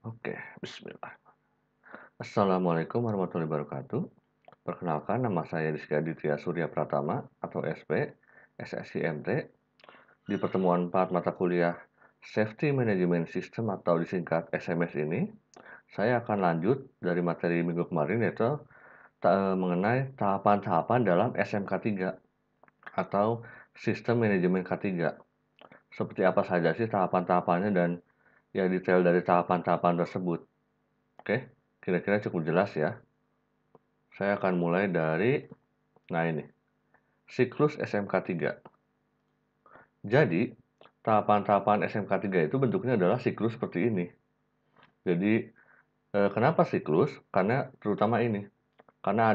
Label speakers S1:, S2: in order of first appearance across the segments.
S1: Oke, bismillah. Assalamualaikum warahmatullahi wabarakatuh. Perkenalkan, nama saya Rizky Aditya Surya Pratama atau SP, SSIMT. Di pertemuan 4 mata kuliah Safety Management System atau disingkat SMS ini, saya akan lanjut dari materi minggu kemarin yaitu mengenai tahapan-tahapan dalam SMK 3 atau Sistem Manajemen K3. Seperti apa saja sih tahapan-tahapannya dan ya detail dari tahapan-tahapan tersebut. Oke, kira-kira cukup jelas ya. Saya akan mulai dari, nah ini, siklus SMK 3. Jadi, tahapan-tahapan SMK 3 itu bentuknya adalah siklus seperti ini. Jadi, kenapa siklus? Karena terutama ini, karena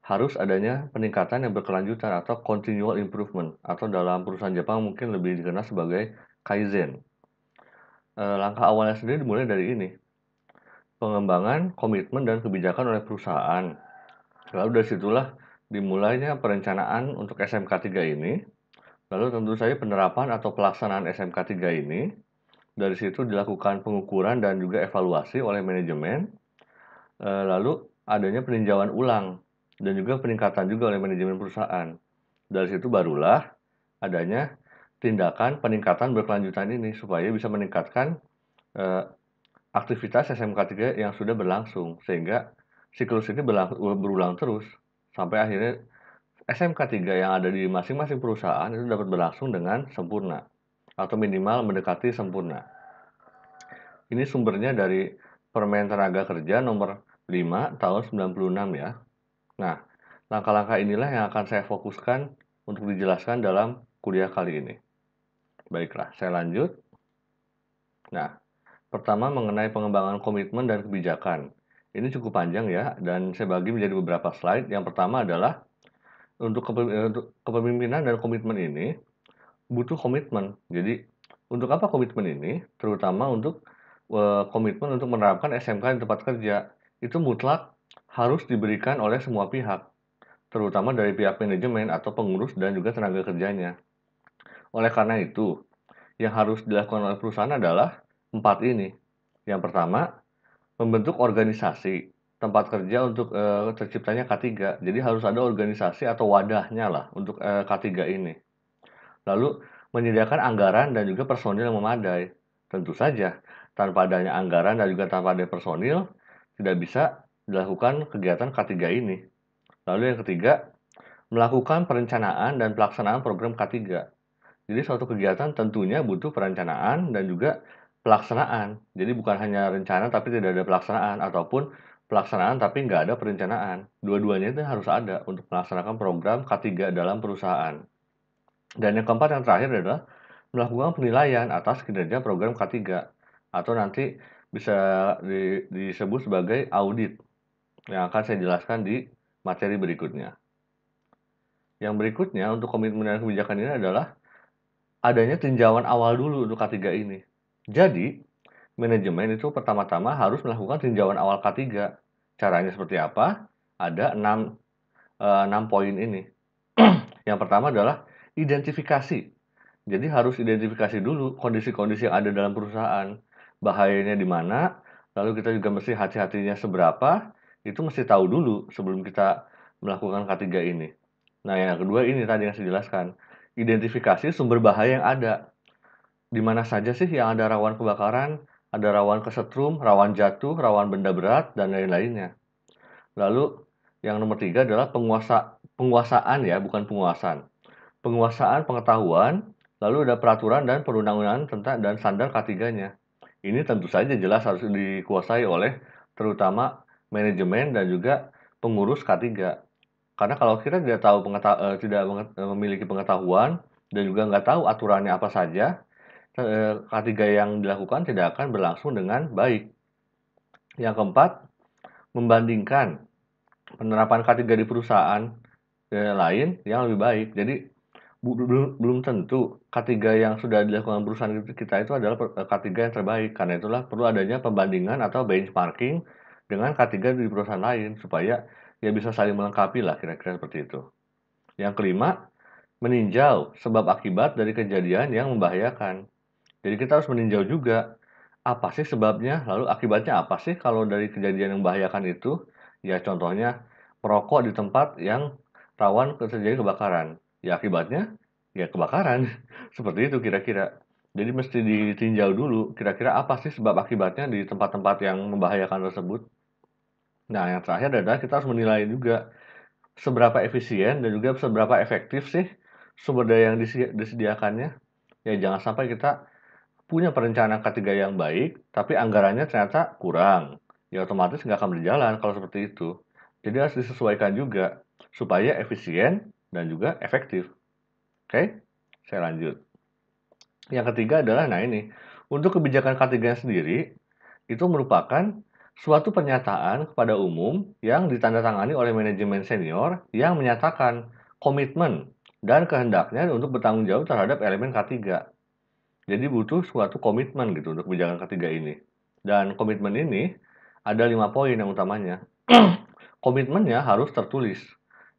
S1: harus adanya peningkatan yang berkelanjutan atau continual improvement, atau dalam perusahaan Jepang mungkin lebih dikenal sebagai Kaizen. Langkah awalnya sendiri dimulai dari ini, pengembangan, komitmen, dan kebijakan oleh perusahaan. Lalu dari situlah dimulainya perencanaan untuk SMK 3 ini. Lalu tentu saja penerapan atau pelaksanaan SMK 3 ini, dari situ dilakukan pengukuran dan juga evaluasi oleh manajemen, lalu adanya peninjauan ulang dan juga peningkatan juga oleh manajemen perusahaan. Dari situ barulah adanya tindakan peningkatan berkelanjutan ini supaya bisa meningkatkan aktivitas SMK 3 yang sudah berlangsung, sehingga siklus ini berulang terus sampai akhirnya SMK 3 yang ada di masing-masing perusahaan itu dapat berlangsung dengan sempurna atau minimal mendekati sempurna. Ini sumbernya dari Permen Tenaga Kerja nomor 5 tahun 96 ya. Nah, langkah-langkah inilah yang akan saya fokuskan untuk dijelaskan dalam kuliah kali ini. Baiklah, saya lanjut. Nah, pertama mengenai pengembangan komitmen dan kebijakan. Ini cukup panjang ya, dan saya bagi menjadi beberapa slide. Yang pertama adalah untuk kepemimpinan dan komitmen ini butuh komitmen. Jadi, untuk apa komitmen ini? Terutama untuk komitmen untuk menerapkan SMK di tempat kerja. Itu mutlak harus diberikan oleh semua pihak, terutama dari pihak manajemen atau pengurus dan juga tenaga kerjanya. Oleh karena itu, yang harus dilakukan oleh perusahaan adalah 4 ini. Yang pertama, membentuk organisasi tempat kerja untuk terciptanya K3. Jadi harus ada organisasi atau wadahnya lah untuk K3 ini. Lalu menyediakan anggaran dan juga personil yang memadai. Tentu saja, tanpa adanya anggaran dan juga tanpa adanya personil, tidak bisa dilakukan kegiatan K3 ini. Lalu yang ketiga, melakukan perencanaan dan pelaksanaan program K3. Jadi suatu kegiatan tentunya butuh perencanaan dan juga pelaksanaan. Jadi bukan hanya rencana tapi tidak ada pelaksanaan, ataupun pelaksanaan tapi nggak ada perencanaan. Dua-duanya itu harus ada untuk melaksanakan program K3 dalam perusahaan. Dan yang keempat, yang terakhir adalah melakukan penilaian atas kinerja program K3 atau nanti bisa disebut sebagai audit yang akan saya jelaskan di materi berikutnya. Yang berikutnya untuk komitmen dan kebijakan ini adalah adanya tinjauan awal dulu untuk K3 ini. Jadi, manajemen itu pertama-tama harus melakukan tinjauan awal K3. Caranya seperti apa? Ada 6 poin ini. Yang pertama adalah identifikasi. Jadi harus identifikasi dulu kondisi-kondisi yang ada dalam perusahaan. Bahayanya di mana, lalu kita juga mesti hati-hatinya seberapa, itu mesti tahu dulu sebelum kita melakukan K3 ini. Nah, yang kedua ini tadi yang saya jelaskan. Identifikasi sumber bahaya yang ada. Di mana saja sih yang ada rawan kebakaran, ada rawan kesetrum, rawan jatuh, rawan benda berat, dan lain-lainnya. Lalu yang nomor 3 adalah penguasaan ya, bukan penguasaan. Penguasaan pengetahuan, lalu ada peraturan dan perundang-undangan tentang dan standar K3-nya. Ini tentu saja jelas harus dikuasai oleh terutama manajemen dan juga pengurus K3. Karena kalau kita tidak tahu tidak memiliki pengetahuan dan juga nggak tahu aturannya apa saja, K3 yang dilakukan tidak akan berlangsung dengan baik. Yang keempat, membandingkan penerapan K3 di perusahaan lain yang lebih baik. Jadi belum tentu K3 yang sudah dilakukan perusahaan kita itu adalah K3 yang terbaik. Karena itulah perlu adanya pembandingan atau benchmarking dengan K3 di perusahaan lain supaya ya bisa saling melengkapi lah, kira-kira seperti itu. Yang kelima, meninjau sebab akibat dari kejadian yang membahayakan. Jadi kita harus meninjau juga Apa sih sebabnya? Lalu akibatnya apa sih kalau dari kejadian yang membahayakan itu? Ya contohnya merokok di tempat yang rawan terjadi kebakaran. Ya akibatnya ya kebakaran. Seperti itu kira-kira. Jadi mesti ditinjau dulu kira-kira apa sih sebab akibatnya di tempat-tempat yang membahayakan tersebut. Nah, yang terakhir adalah kita harus menilai juga seberapa efisien dan juga seberapa efektif sih sumber daya yang disediakannya. Ya jangan sampai kita punya perencanaan K3 yang baik, tapi anggarannya ternyata kurang. Ya otomatis nggak akan berjalan kalau seperti itu. Jadi harus disesuaikan juga supaya efisien dan juga efektif. Oke, saya lanjut. Yang ketiga adalah, nah ini, untuk kebijakan K3 sendiri, itu merupakan suatu pernyataan kepada umum yang ditandatangani oleh manajemen senior yang menyatakan komitmen dan kehendaknya untuk bertanggung jawab terhadap elemen K3. Jadi butuh suatu komitmen gitu untuk kebijakan ketiga ini. Dan komitmen ini ada 5 poin yang utamanya. Komitmennya harus tertulis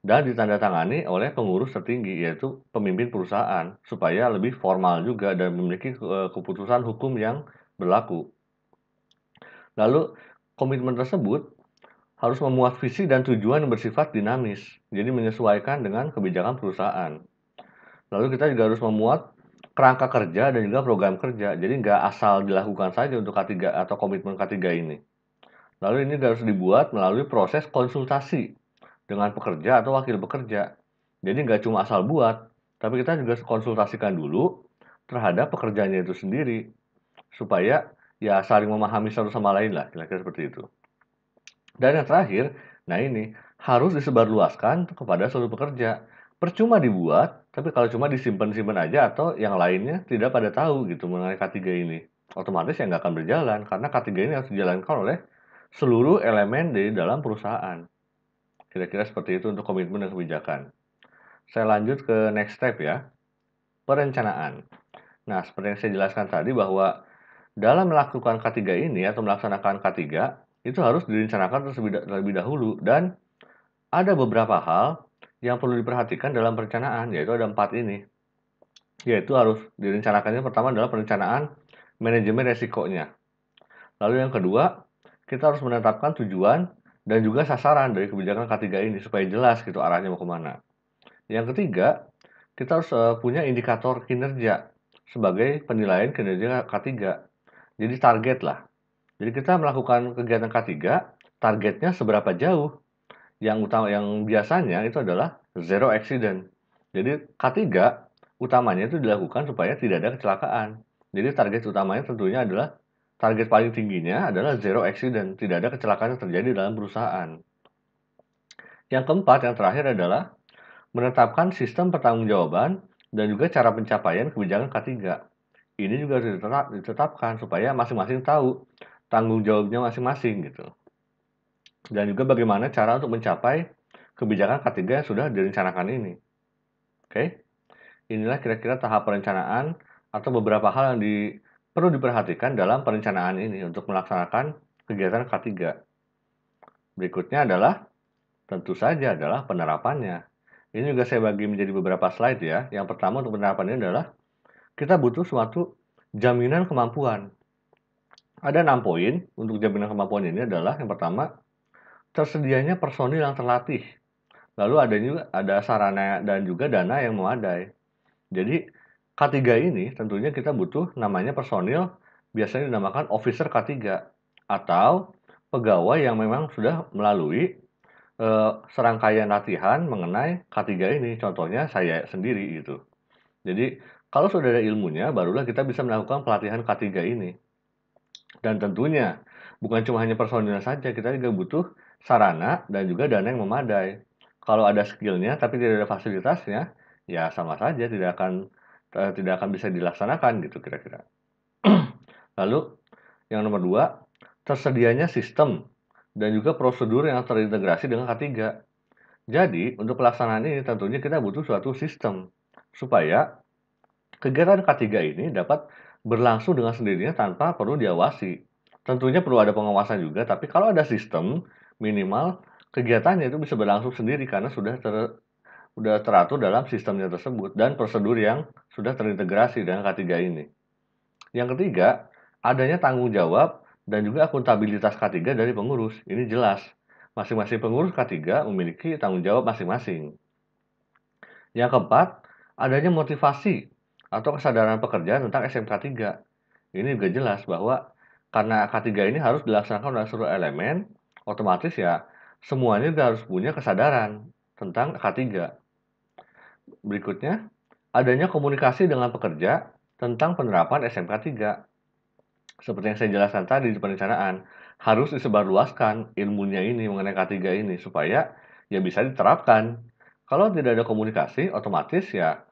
S1: dan ditandatangani oleh pengurus tertinggi, yaitu pemimpin perusahaan, supaya lebih formal juga dan memiliki keputusan hukum yang berlaku. Lalu komitmen tersebut harus memuat visi dan tujuan yang bersifat dinamis, jadi menyesuaikan dengan kebijakan perusahaan. Lalu kita juga harus memuat kerangka kerja dan juga program kerja. Jadi nggak asal dilakukan saja untuk K3 atau komitmen K3 ini. Lalu ini harus dibuat melalui proses konsultasi dengan pekerja atau wakil pekerja. Jadi nggak cuma asal buat, tapi kita juga konsultasikan dulu terhadap pekerjaannya itu sendiri. Supaya ya saling memahami satu sama lain lah, kira-kira seperti itu. Dan yang terakhir, nah ini harus disebarluaskan kepada seluruh pekerja. Percuma dibuat, tapi kalau cuma disimpan-simpan aja atau yang lainnya tidak pada tahu gitu mengenai K3 ini. Otomatis ya nggak akan berjalan karena K3 ini harus dijalankan oleh seluruh elemen di dalam perusahaan. Kira-kira seperti itu untuk komitmen dan kebijakan. Saya lanjut ke next step ya, perencanaan. Nah, seperti yang saya jelaskan tadi bahwa dalam melakukan K3 ini atau melaksanakan K3 itu harus direncanakan terlebih dahulu dan ada beberapa hal yang perlu diperhatikan dalam perencanaan, yaitu ada 4 ini. Yaitu harus direncanakannya pertama adalah perencanaan manajemen resikonya. Lalu yang kedua, kita harus menetapkan tujuan dan juga sasaran dari kebijakan K3 ini supaya jelas gitu arahnya mau kemana. Yang ketiga, kita harus punya indikator kinerja sebagai penilaian kinerja K3. Jadi target lah. Jadi kita melakukan kegiatan K3, targetnya seberapa jauh. Yang biasanya itu adalah zero accident. Jadi K3 utamanya itu dilakukan supaya tidak ada kecelakaan. Jadi target utamanya tentunya adalah target paling tingginya adalah zero accident, tidak ada kecelakaan yang terjadi dalam perusahaan. Yang keempat, yang terakhir adalah menetapkan sistem pertanggungjawaban dan juga cara pencapaian kebijakan K3. Ini juga harus ditetapkan supaya masing-masing tahu tanggung jawabnya masing-masing gitu. Dan juga bagaimana cara untuk mencapai kebijakan K3 yang sudah direncanakan ini. Oke, inilah kira-kira tahap perencanaan atau beberapa hal yang perlu diperhatikan dalam perencanaan ini untuk melaksanakan kegiatan K3. Berikutnya adalah tentu saja adalah penerapannya. Ini juga saya bagi menjadi beberapa slide ya. Yang pertama untuk penerapannya adalah kita butuh suatu jaminan kemampuan. Ada 6 poin untuk jaminan kemampuan ini adalah yang pertama, tersedianya personil yang terlatih. Lalu ada sarana dan juga dana yang memadai. Jadi K3 ini tentunya kita butuh namanya personil biasanya dinamakan officer K3 atau pegawai yang memang sudah melalui serangkaian latihan mengenai K3 ini. Contohnya saya sendiri gitu. Jadi kalau sudah ada ilmunya barulah kita bisa melakukan pelatihan K3 ini. Dan tentunya bukan cuma hanya personil saja, kita juga butuh sarana dan juga dana yang memadai. Kalau ada skillnya tapi tidak ada fasilitasnya, ya sama saja tidak akan bisa dilaksanakan gitu kira-kira. Lalu yang nomor 2, tersedianya sistem dan juga prosedur yang terintegrasi dengan K3. Jadi, untuk pelaksanaan ini tentunya kita butuh suatu sistem supaya kegiatan K3 ini dapat berlangsung dengan sendirinya tanpa perlu diawasi. Tentunya perlu ada pengawasan juga, tapi kalau ada sistem, minimal kegiatannya itu bisa berlangsung sendiri karena sudah teratur dalam sistemnya tersebut dan prosedur yang sudah terintegrasi dengan K3 ini. Yang ketiga, adanya tanggung jawab dan juga akuntabilitas K3 dari pengurus. Ini jelas, masing-masing pengurus K3 memiliki tanggung jawab masing-masing. Yang keempat, adanya motivasi atau kesadaran pekerja tentang SMK 3. Ini juga jelas bahwa karena K3 ini harus dilaksanakan oleh seluruh elemen, otomatis ya semuanya juga harus punya kesadaran tentang K3. Berikutnya, adanya komunikasi dengan pekerja tentang penerapan SMK 3. Seperti yang saya jelaskan tadi di perencanaan, harus disebarluaskan ilmunya ini mengenai K3 ini supaya ya bisa diterapkan. Kalau tidak ada komunikasi, otomatis ya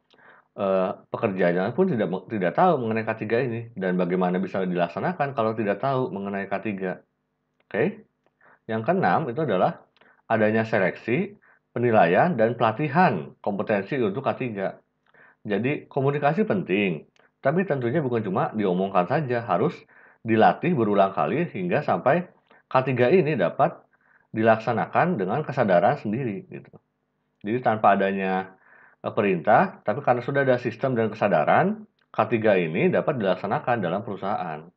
S1: pekerjanya pun tidak tahu mengenai K3 ini dan bagaimana bisa dilaksanakan kalau tidak tahu mengenai K3. Oke. Yang keenam itu adalah adanya seleksi, penilaian, dan pelatihan kompetensi untuk K3. Jadi komunikasi penting, tapi tentunya bukan cuma diomongkan saja, harus dilatih berulang kali hingga sampai K3 ini dapat dilaksanakan dengan kesadaran sendiri gitu. Jadi tanpa adanya perintah, tapi karena sudah ada sistem dan kesadaran, K3 ini dapat dilaksanakan dalam perusahaan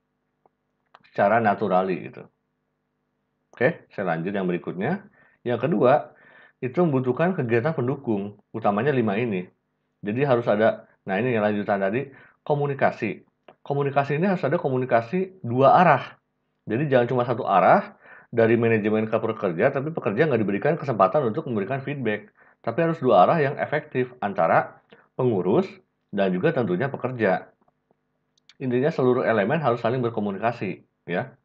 S1: secara naturali gitu. Oke, saya lanjut yang berikutnya. Yang kedua, itu membutuhkan kegiatan pendukung, utamanya 5 ini. Jadi harus ada, nah ini yang lanjutan tadi, komunikasi. Komunikasi ini harus ada komunikasi dua arah. Jadi jangan cuma satu arah dari manajemen ke pekerja, tapi pekerja nggak diberikan kesempatan untuk memberikan feedback. Tapi harus dua arah yang efektif antara pengurus dan juga tentunya pekerja. Intinya seluruh elemen harus saling berkomunikasi, ya.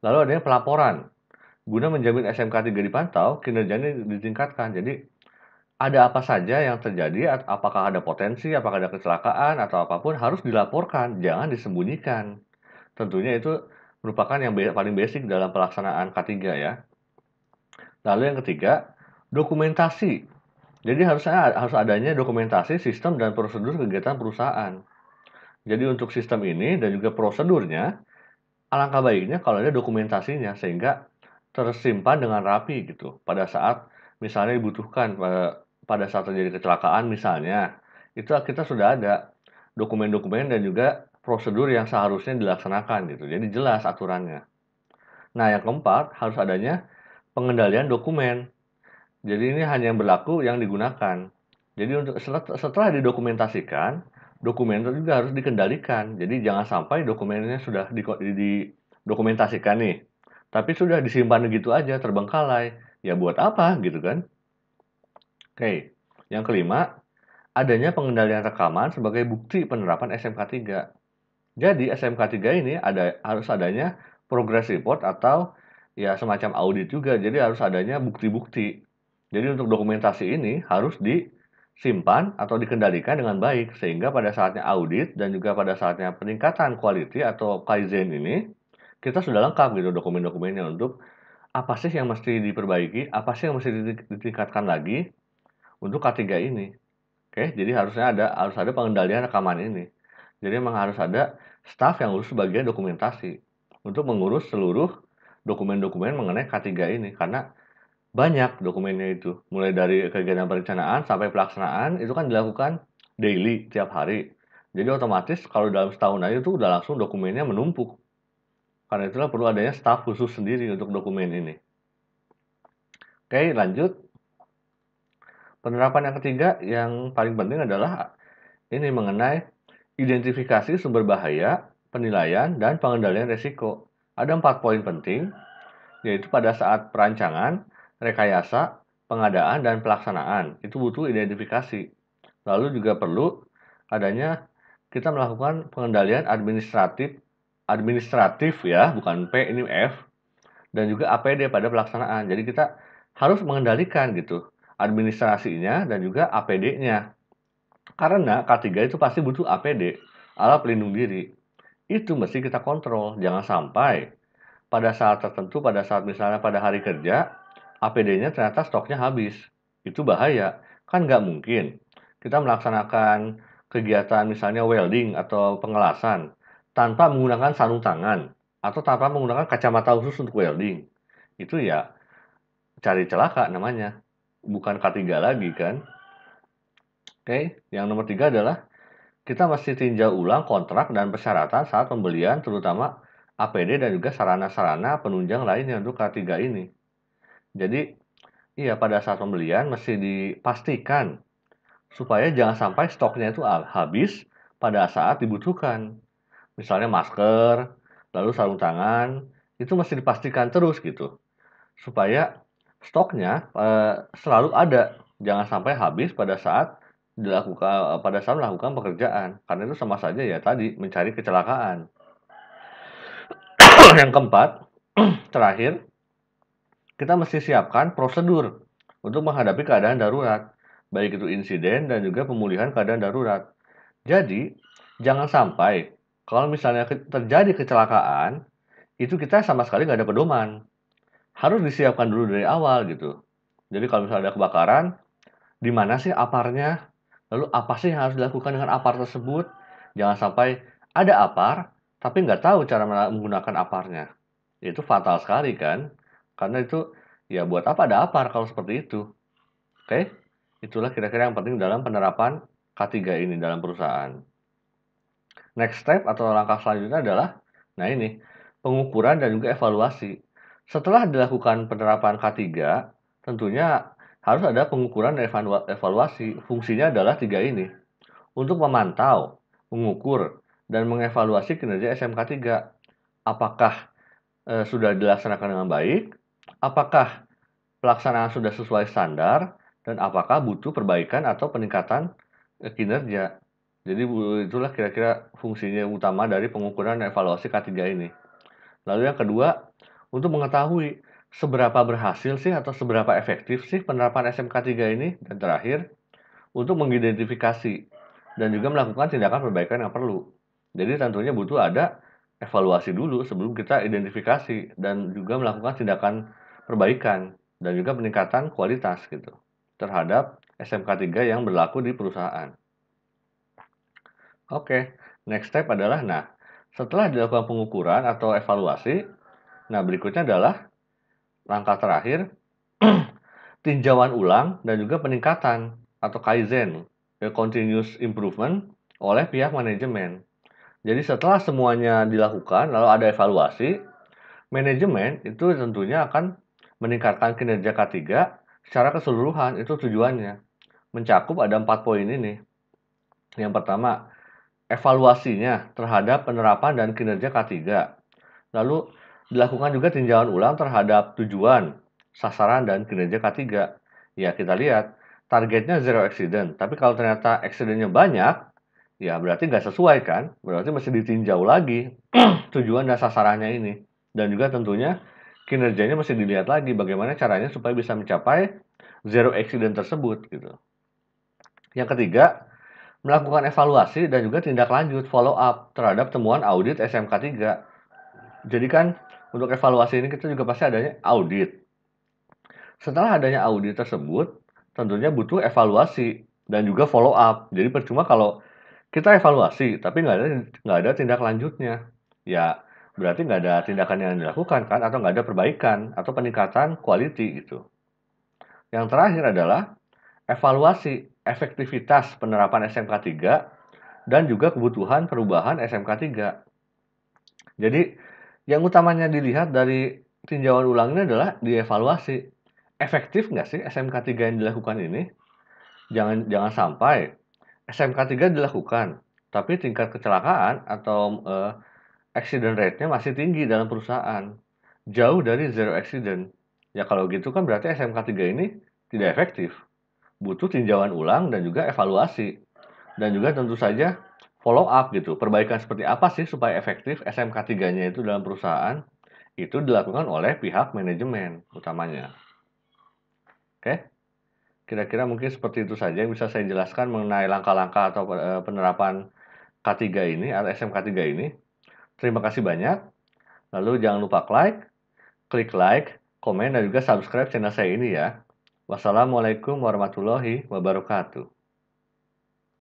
S1: Lalu adanya pelaporan. Guna menjamin SMK 3 dipantau, kinerjanya ditingkatkan. Jadi ada apa saja yang terjadi, apakah ada potensi, apakah ada kecelakaan, atau apapun harus dilaporkan, jangan disembunyikan. Tentunya itu merupakan yang paling basic dalam pelaksanaan K3 ya. Lalu yang ketiga, dokumentasi. Jadi harus adanya dokumentasi sistem dan prosedur kegiatan perusahaan. Jadi untuk sistem ini dan juga prosedurnya, alangkah baiknya kalau ada dokumentasinya sehingga tersimpan dengan rapi gitu. Pada saat misalnya dibutuhkan pada saat terjadi kecelakaan misalnya, itu kita sudah ada dokumen-dokumen dan juga prosedur yang seharusnya dilaksanakan gitu. Jadi jelas aturannya. Nah, yang keempat harus adanya pengendalian dokumen. Jadi ini hanya yang berlaku yang digunakan. Jadi untuk setelah didokumentasikan, dokumen itu juga harus dikendalikan. Jadi jangan sampai dokumennya sudah didokumentasikan nih, tapi sudah disimpan begitu aja terbengkalai. Ya buat apa gitu kan? Oke. Yang kelima, adanya pengendalian rekaman sebagai bukti penerapan SMK 3. Jadi SMK 3 ini harus adanya progress report atau ya semacam audit juga. Jadi harus adanya bukti-bukti. Jadi untuk dokumentasi ini harus disimpan atau dikendalikan dengan baik sehingga pada saatnya audit dan juga pada saatnya peningkatan quality atau kaizen ini kita sudah lengkap gitu dokumen-dokumennya untuk apa sih yang mesti diperbaiki, apa sih yang mesti ditingkatkan lagi untuk K3 ini. Oke, jadi harus ada pengendalian rekaman ini. Jadi memang harus ada staf yang urus bagian dokumentasi untuk mengurus seluruh dokumen-dokumen mengenai K3 ini karena banyak dokumennya itu. Mulai dari kegiatan perencanaan sampai pelaksanaan itu kan dilakukan daily tiap hari. Jadi otomatis kalau dalam setahun aja itu udah langsung dokumennya menumpuk. Karena itulah perlu adanya staf khusus sendiri untuk dokumen ini. Oke, lanjut. Penerapan yang ketiga yang paling penting adalah ini mengenai identifikasi sumber bahaya, penilaian, dan pengendalian risiko. Ada 4 poin penting, yaitu pada saat perancangan, rekayasa, pengadaan, dan pelaksanaan. Itu butuh identifikasi. Lalu juga perlu adanya kita melakukan pengendalian administratif ya, bukan P ini F, dan juga APD pada pelaksanaan. Jadi kita harus mengendalikan gitu administrasinya dan juga APD-nya. Karena K3 itu pasti butuh APD, alat pelindung diri. Itu mesti kita kontrol, jangan sampai pada saat tertentu, pada saat misalnya pada hari kerja, APD-nya ternyata stoknya habis. Itu bahaya, kan nggak mungkin. Kita melaksanakan kegiatan misalnya welding atau pengelasan tanpa menggunakan sarung tangan atau tanpa menggunakan kacamata khusus untuk welding. Itu ya cari celaka namanya, bukan K3 lagi kan. Oke, yang nomor 3 adalah kita mesti tinjau ulang kontrak dan persyaratan saat pembelian, terutama APD dan juga sarana-sarana penunjang lainnya untuk K3 ini. Jadi, iya pada saat pembelian mesti dipastikan supaya jangan sampai stoknya itu habis pada saat dibutuhkan. Misalnya masker, lalu sarung tangan, itu mesti dipastikan terus gitu. Supaya stoknya selalu ada, jangan sampai habis pada saat melakukan pekerjaan. Karena itu sama saja ya tadi mencari kecelakaan. Yang keempat, terakhir, kita mesti siapkan prosedur untuk menghadapi keadaan darurat, baik itu insiden dan juga pemulihan keadaan darurat. Jadi, jangan sampai kalau misalnya terjadi kecelakaan, itu kita sama sekali nggak ada pedoman. Harus disiapkan dulu dari awal gitu. Jadi kalau misalnya ada kebakaran, di mana sih aparnya? Lalu apa sih yang harus dilakukan dengan apar tersebut? Jangan sampai ada apar, tapi nggak tahu cara menggunakan aparnya. Itu fatal sekali kan? Karena itu, ya buat apa ada apar kalau seperti itu? Oke? Itulah kira-kira yang penting dalam penerapan K3 ini dalam perusahaan. Next step atau langkah selanjutnya adalah, nah ini, pengukuran dan juga evaluasi. Setelah dilakukan penerapan K3, tentunya harus ada pengukuran dan evaluasi. Fungsinya adalah tiga ini. Untuk memantau, mengukur, dan mengevaluasi kinerja SMK 3. Apakah sudah dilaksanakan dengan baik? Apakah pelaksanaan sudah sesuai standar? Dan apakah butuh perbaikan atau peningkatan kinerja? Jadi itulah kira-kira fungsinya utama dari pengukuran dan evaluasi K3 ini. Lalu yang kedua, untuk mengetahui seberapa berhasil sih atau seberapa efektif sih penerapan SMK 3 ini. Dan terakhir, untuk mengidentifikasi dan juga melakukan tindakan perbaikan yang perlu. Jadi tentunya butuh ada evaluasi dulu sebelum kita identifikasi dan juga melakukan tindakan perbaikan dan juga peningkatan kualitas gitu terhadap SMK 3 yang berlaku di perusahaan. Oke, next step adalah, nah, setelah dilakukan pengukuran atau evaluasi, nah berikutnya adalah langkah terakhir, tinjauan ulang dan juga peningkatan atau Kaizen, continuous improvement oleh pihak manajemen. Jadi setelah semuanya dilakukan, lalu ada evaluasi, manajemen itu tentunya akan meningkatkan kinerja K3 secara keseluruhan, itu tujuannya. Mencakup ada 4 poin ini. Yang pertama, evaluasinya terhadap penerapan dan kinerja K3. Lalu dilakukan juga tinjauan ulang terhadap tujuan, sasaran, dan kinerja K3. Ya, kita lihat targetnya zero accident, tapi kalau ternyata accident-nya banyak, ya berarti nggak sesuai kan? Berarti mesti ditinjau lagi tujuan dan sasarannya ini. Dan juga tentunya kinerjanya mesti dilihat lagi bagaimana caranya supaya bisa mencapai zero accident tersebut gitu. Yang ketiga, melakukan evaluasi dan juga tindak lanjut follow up terhadap temuan audit SMK 3. Jadi kan untuk evaluasi ini kita juga pasti adanya audit. Setelah adanya audit tersebut, tentunya butuh evaluasi dan juga follow up. Jadi percuma kalau kita evaluasi tapi nggak ada tindak lanjutnya. Ya berarti nggak ada tindakan yang dilakukan kan atau nggak ada perbaikan atau peningkatan quality gitu. Yang terakhir adalah evaluasi efektivitas penerapan SMK 3 dan juga kebutuhan perubahan SMK 3. Jadi, yang utamanya dilihat dari tinjauan ulang ini adalah dievaluasi. Efektif nggak sih SMK 3 yang dilakukan ini? Jangan jangan sampai SMK 3 dilakukan, tapi tingkat kecelakaan atau accident rate-nya masih tinggi dalam perusahaan. Jauh dari zero accident. Ya kalau gitu kan berarti SMK 3 ini tidak efektif. Butuh tinjauan ulang dan juga evaluasi. Dan juga tentu saja follow up gitu. Perbaikan seperti apa sih supaya efektif SMK 3-nya itu dalam perusahaan? Itu dilakukan oleh pihak manajemen utamanya. Oke? Kira-kira mungkin seperti itu saja yang bisa saya jelaskan mengenai langkah-langkah atau penerapan K3 ini atau SMK 3 ini. Terima kasih banyak. Lalu jangan lupa klik like, komen, dan juga subscribe channel saya ini ya. Wassalamualaikum warahmatullahi wabarakatuh.